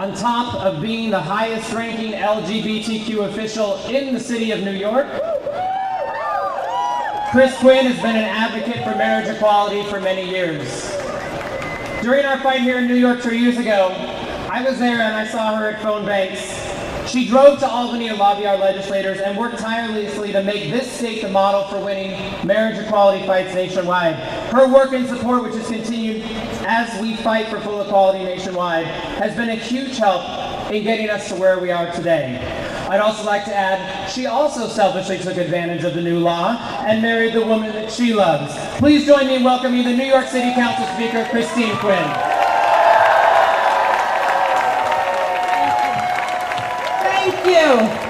On top of being the highest ranking LGBTQ official in the city of New York, Chris Quinn has been an advocate for marriage equality for many years. During our fight here in New York 2 years ago, I was there and I saw her at phone banks. She drove to Albany to lobby our legislators and worked tirelessly to make this state the model for winning marriage equality fights nationwide. Her work and support, which has continued as we fight for full equality nationwide, has been a huge help in getting us to where we are today. I'd also like to add, she also selfishly took advantage of the new law and married the woman that she loves. Please join me in welcoming the New York City Council Speaker, Christine Quinn. Thank you.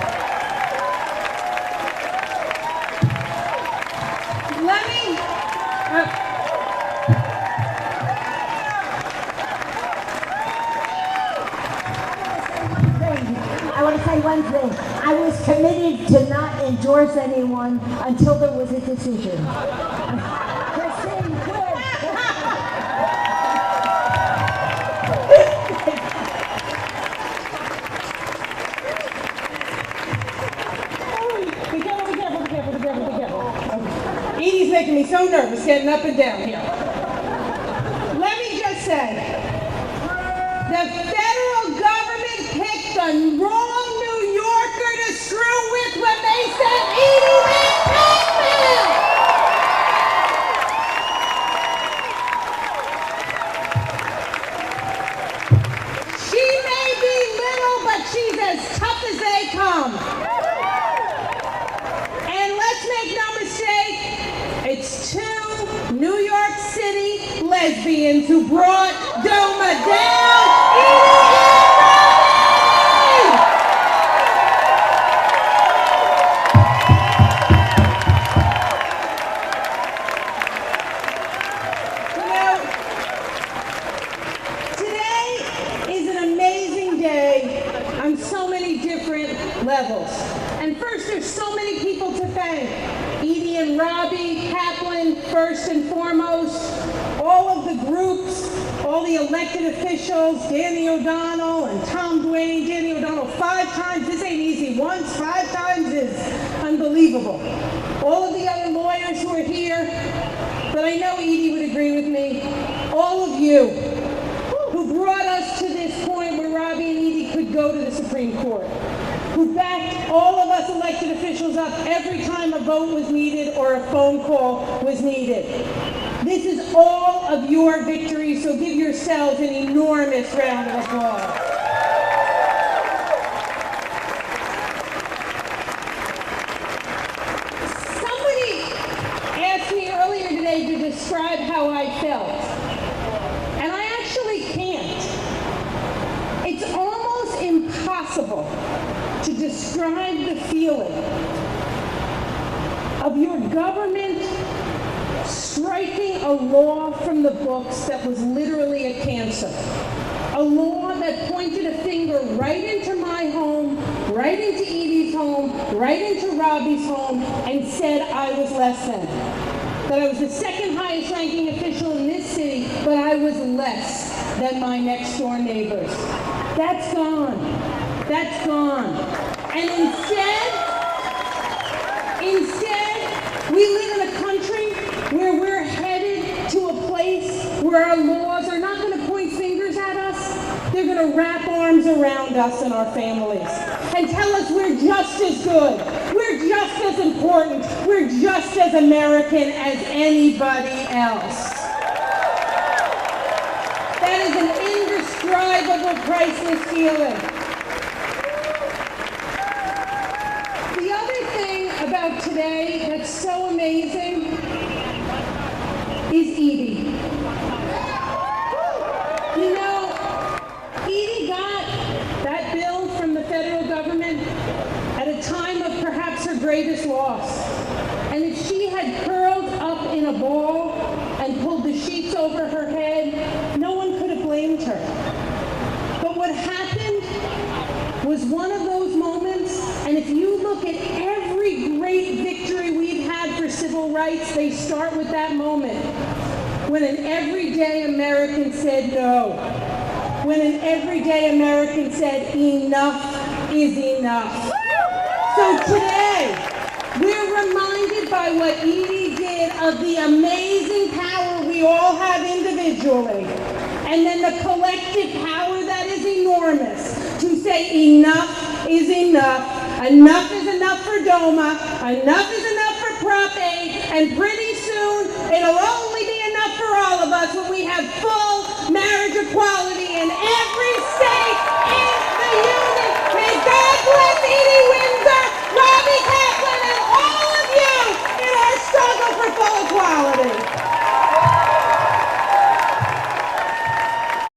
I want to say one thing. I was committed to not endorse anyone until there was a decision. Christine Quinn. Be careful. Edie's making me so nervous getting up and down here. Let me just say, the federal government picked the wrong New Yorker to screw with when they said Edie Van Tackman. She may be little, but she's as tough as they come. And let's make no mistake, it's two New York City lesbians who brought DOMA down. Levels. And first, there's so many people to thank. Edie and Robbie Kaplan, first and foremost, all of the groups, all the elected officials, Danny O'Donnell and Tom Duane. Danny O'Donnell 5 times, this ain't easy. Once, 5 times is unbelievable. All of the other lawyers who are here, but I know Edie would agree with me, all of you who brought us to this point where Robbie and Edie could go to the Supreme Court, who backed all of us elected officials up every time a vote was needed or a phone call was needed. This is all of your victory, so give yourselves an enormous round of applause. Somebody asked me earlier today to describe how I felt, and I actually can't. It's almost impossible to describe the feeling of your government striking a law from the books that was literally a cancer. A law that pointed a finger right into my home, right into Edie's home, right into Robbie's home, and said I was less than. That I was the second highest ranking official in this city, but I was less than my next door neighbors. That's gone. That's gone. And instead, we live in a country where we're headed to a place where our laws are not going to point fingers at us. They're going to wrap arms around us and our families and tell us we're just as good, we're just as important, we're just as American as anybody else. That is an indescribable, priceless feeling. About today that's so amazing is Edie. You know, Edie got that bill from the federal government at a time of perhaps her greatest loss. And if she had curled up in a ball and pulled the sheets over her head, no one could have blamed her. But what happened was one of those moments, and if you look at every great victory we've had for civil rights, they start with that moment when an everyday American said no. when an everyday American said, enough is enough. So today, we're reminded by what Edie did of the amazing power we all have individually, and then the collective power that is enormous to say enough is enough. Enough is enough for DOMA, enough is enough for Prop 8, and pretty soon it'll only be enough for all of us when we have full marriage equality in every state